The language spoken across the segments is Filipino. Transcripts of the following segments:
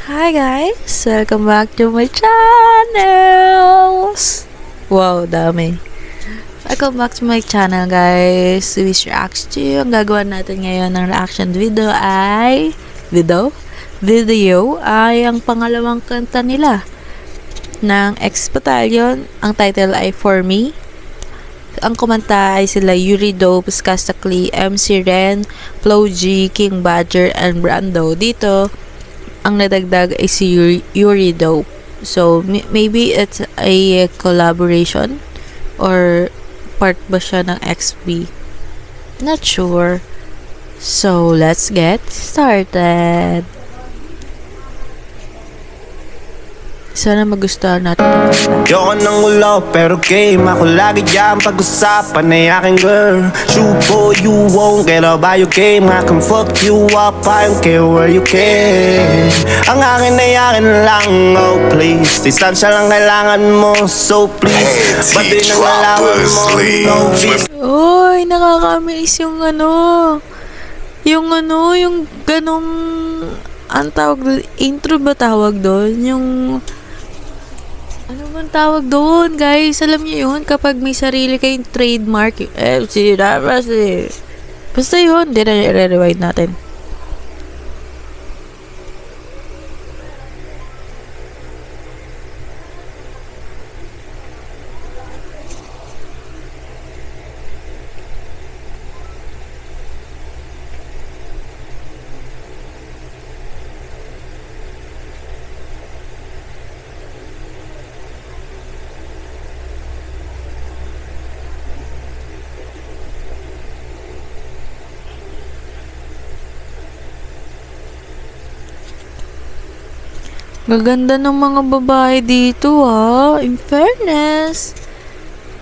Hi guys! Welcome back to my channels! Wow, dami. Welcome back to my channel guys. Wish Reacts to you. Ang gagawa natin ngayon ng reaction video ay video ay ang pangalawang kanta nila ng X Battalion. Ang title ay For Me. Ang kumanta ay sila Yuri Dope, Skastakli, MC Ren, Flo G, King Badger, and Brando. Dito, ang nadagdag ay si Yuri Dope. So, maybe it's a collaboration or part ba siya ng XB? Not sure. So, let's get started. Sana magustuhan natin ang kanta. Yoko ng ulo, pero game ako lagi dyan pag-usapan ay aking girl. Shubo, you won't get up by your game. I can fuck you up, I don't care where you can. Ang akin ay akin lang, oh please. Distansya lang kailangan mo, so please. Ba't din ang alawan mo, no please. Oy, nakaka-amaze yung yung ganong, ang tawag doon, intro ba tawag doon? Ano bang tawag doon, guys? Alam niyo yun? Kapag may sarili kayong trademark, basta yun, hindi na i-rewind natin. Gaganda ng mga babae dito, ha? In fairness.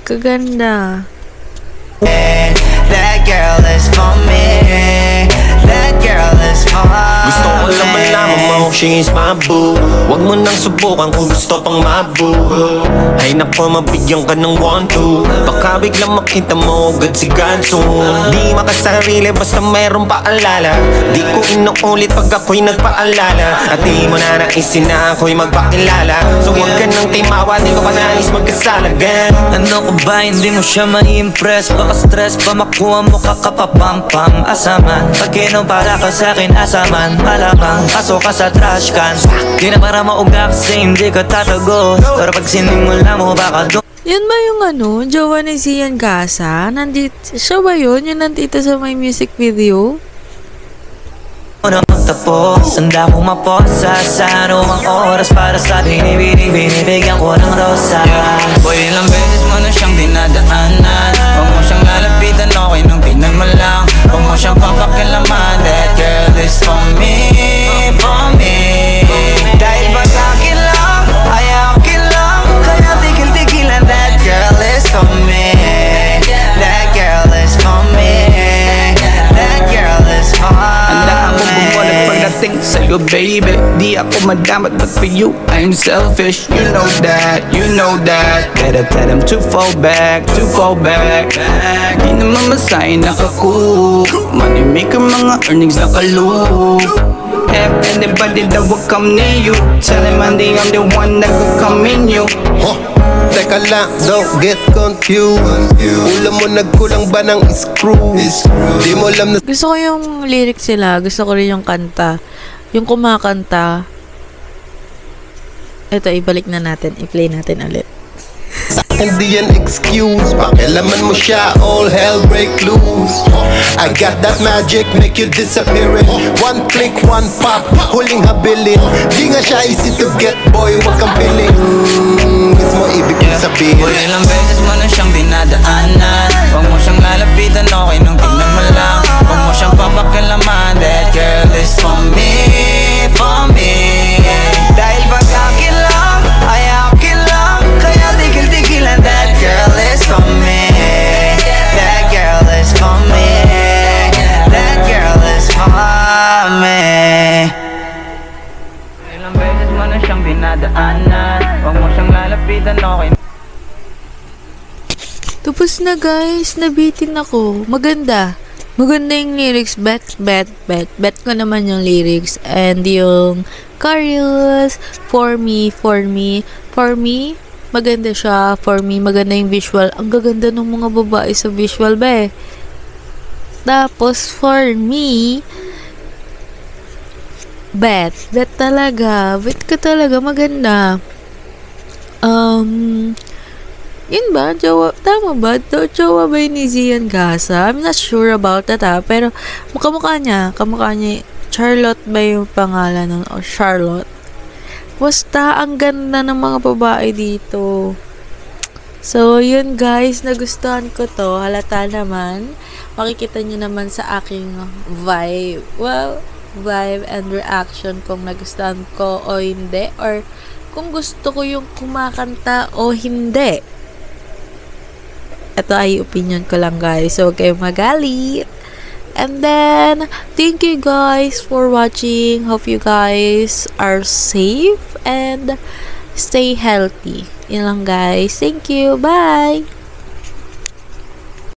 Kaganda. That girl is for me. That girl is for me. Gusto ko lang malaman mo, she's my boo. Huwag mo nang subukan kung gusto pang mabu. Ay nako, mabigyan ka ng 1-2. Baka biglang makita mo agad si Ganso. Di makasarili basta mayroong paalala. Di ko inuulit pag ako'y nagpaalala. At di mo na naisin na ako'y magpakilala. So huwag ka nang timawa, di ko pa nais magkasala again. Ano ko ba, hindi mo siya mai-impress? Baka stress pa makuha mo kakapapam-pam. Asaman, pag para ka sa'kin asaman. Malabang, pasok ka sa trash can. Di na para mauga kasi hindi ka tatago. Pero pag sinimula mo baka doon. Yun ba yung jowa ni Zian Casa? Nandito, siya ba yun? Yung nandito sa may music video? Na magtapos, handa kong maposa sa anumang oras para sa binibigyan ko ng rosa. Boy, ilang beses mo na siyang dinadaanan. Huwag mo siyang lalapitan, okay nung tingnan mo lang. Huwag mo siyang papakilaman. That girl is for me, for me. Dahil ba sa'kin lang, ay akin lang. Kaya tigil-tigilan. That girl is for me. That girl is for me. That girl is for me. Pagdating sa'yo baby, di ako madamat, but for you I'm selfish. You know that, you know that. Better tell them to fall back, to fall back. Di naman masahin nakakook. Money maker, mga earnings nakalup. Anybody that will come near you, tell him I'm the one that will come in you. Teka lang, don't get confused. Ulam mo nagkulang ba ng screw? Di mo alam na Gusto ko yung lyrics sila. Gusto ko rin yung kanta. Yung kumakanta. Ito, ibalik na natin. I-play natin ulit. hindi yan excuse. Pakialaman mo siya, all hell break loose. I got that magic, make you disappearing. One click, one pop, huling habilin. Di nga siya easy to get, boy, wag kang piling. Gusto mo ibig kong sabihin. Boy, ilang beses mo na siyang dinadaanan. Huwag mo siyang lalapitan, okay nung tingnan mo lang. Huwag mo siyang papakilaman. That girl is for me, for me. Dahil pag akin lang, ay akin lang. Kaya tigil-tigilan. That girl is for me. That girl is for me. That girl is for me. Ilang beses mo na siyang dinadaanan. Huwag mo siyang lalapitan, okay. Tapos na guys, nabitin ako. Maganda. Maganda yung lyrics, bet ko naman yung lyrics and yung chorus, for me, maganda siya, for me, maganda yung visual, ang gaganda ng mga babae sa visual ba eh. Tapos, for me, bet ko talaga, maganda. Yun ba? Tama ba? Jowa ba yun ni Zian Gaza? I'm not sure about that pero kamukha niya, Charlotte ba yung pangalan nun? O Charlotte. Basta, ang ganda ng mga babae dito. So, yun guys, nagustuhan ko to. Halata naman. Makikita nyo naman sa aking vibe. Well, vibe and reaction kung nagustuhan ko o hindi. Or kung gusto ko yung kumakanta o hindi. Ito ay opinion ko lang guys. So, huwag kayong magalit. And then, thank you guys for watching. Hope you guys are safe and stay healthy. Yun lang guys. Thank you. Bye!